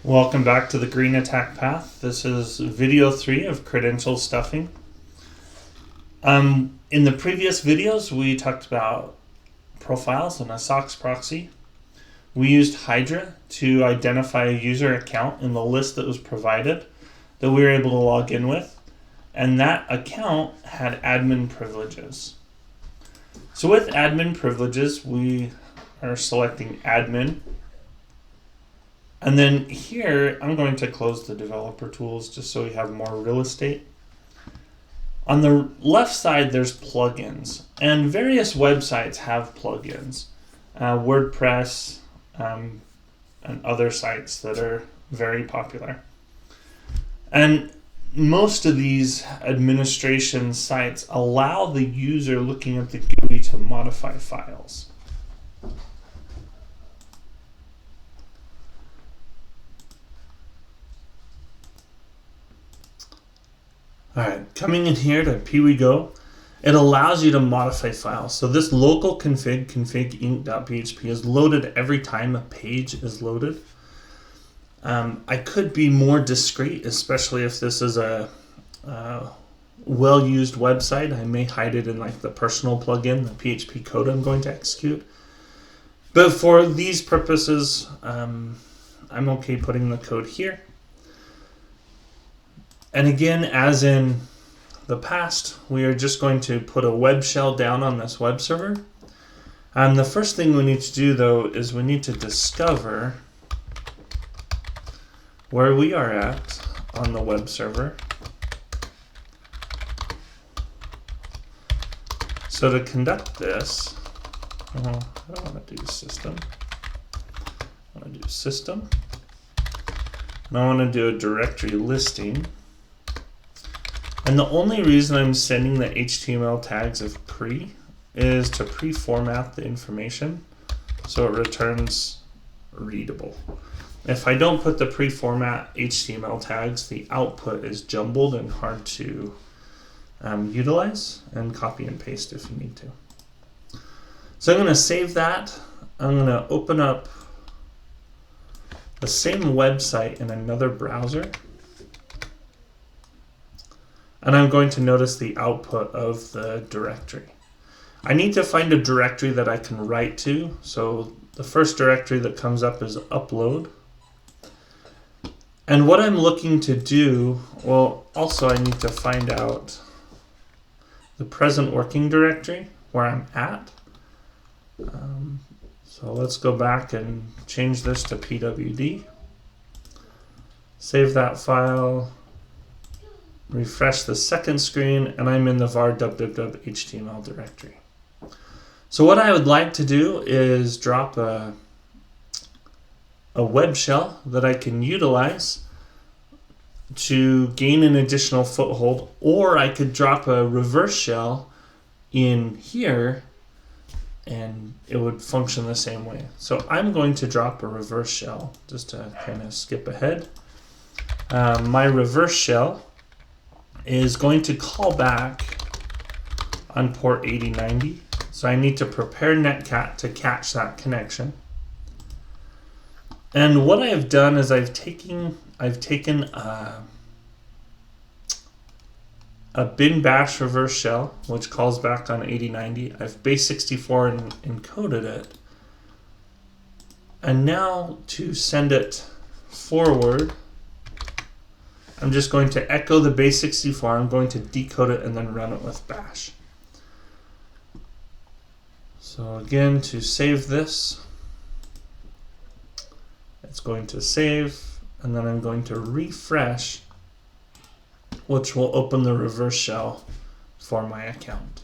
Welcome back to the Green Attack Path. This is video 3 of credential stuffing. In the previous videos, we talked about profiles and a SOX proxy. We used Hydra to identify a user account in the list that was provided that we were able to log in with, and that account had admin privileges. So with admin privileges, we are selecting admin. And then here, I'm going to close the developer tools just so we have more real estate. On the left side, there's plugins, and various websites have plugins. WordPress and other sites that are very popular. And most of these administration sites allow the user looking at the GUI to modify files. Alright, coming in here to PWeGo, it allows you to modify files. So this local config inc.php is loaded every time a page is loaded. I could be more discreet, especially if this is a well-used website. I may hide it in like the personal plugin, the PHP code I'm going to execute. But for these purposes, I'm okay putting the code here. And again, as in the past, we are just going to put a web shell down on this web server. The first thing we need to do, though, is we need to discover where we are at on the web server. So to conduct this, I don't want to do system. I want to do system. And I want to do a directory listing. And the only reason I'm sending the HTML tags of pre is to pre-format the information so it returns readable. If I don't put the pre-format HTML tags, the output is jumbled and hard to utilize, and copy and paste if you need to. So I'm going to save that. I'm going to open up the same website in another browser. And I'm going to notice the output of the directory. I need to find a directory that I can write to. So the first directory that comes up is upload. And what I'm looking to do, well, also I need to find out the present working directory where I'm at. So let's go back and change this to pwd. Save that file. Refresh the second screen, and I'm in the var www HTML directory. So what I would like to do is drop a web shell that I can utilize to gain an additional foothold, or I could drop a reverse shell in here and it would function the same way. So I'm going to drop a reverse shell just to kind of skip ahead. My reverse shell is going to call back on port 8090. So I need to prepare netcat to catch that connection. And what I have done is I've taken a bin bash reverse shell, which calls back on 8090. I've base64 and encoded it. And now to send it forward, I'm just going to echo the base64. I'm going to decode it and then run it with bash. So again, to save this, it's going to save, and then I'm going to refresh, which will open the reverse shell for my account.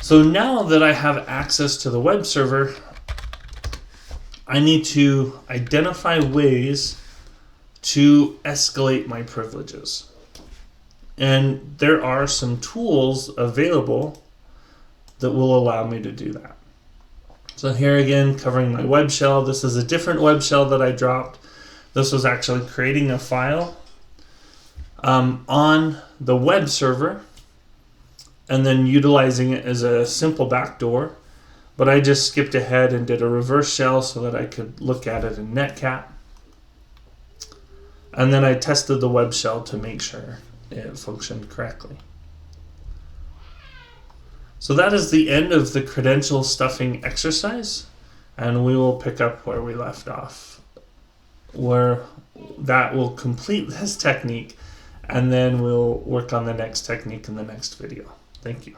So now that I have access to the web server, I need to identify ways to escalate my privileges. And there are some tools available that will allow me to do that. So here again, covering my web shell. This is a different web shell that I dropped. This was actually creating a file on the web server and then utilizing it as a simple backdoor but I just skipped ahead and did a reverse shell so that I could look at it in netcat. And then I tested the web shell to make sure it functioned correctly. So that is the end of the credential stuffing exercise, and we will pick up where we left off, where that will complete this technique, and then we'll work on the next technique in the next video. Thank you.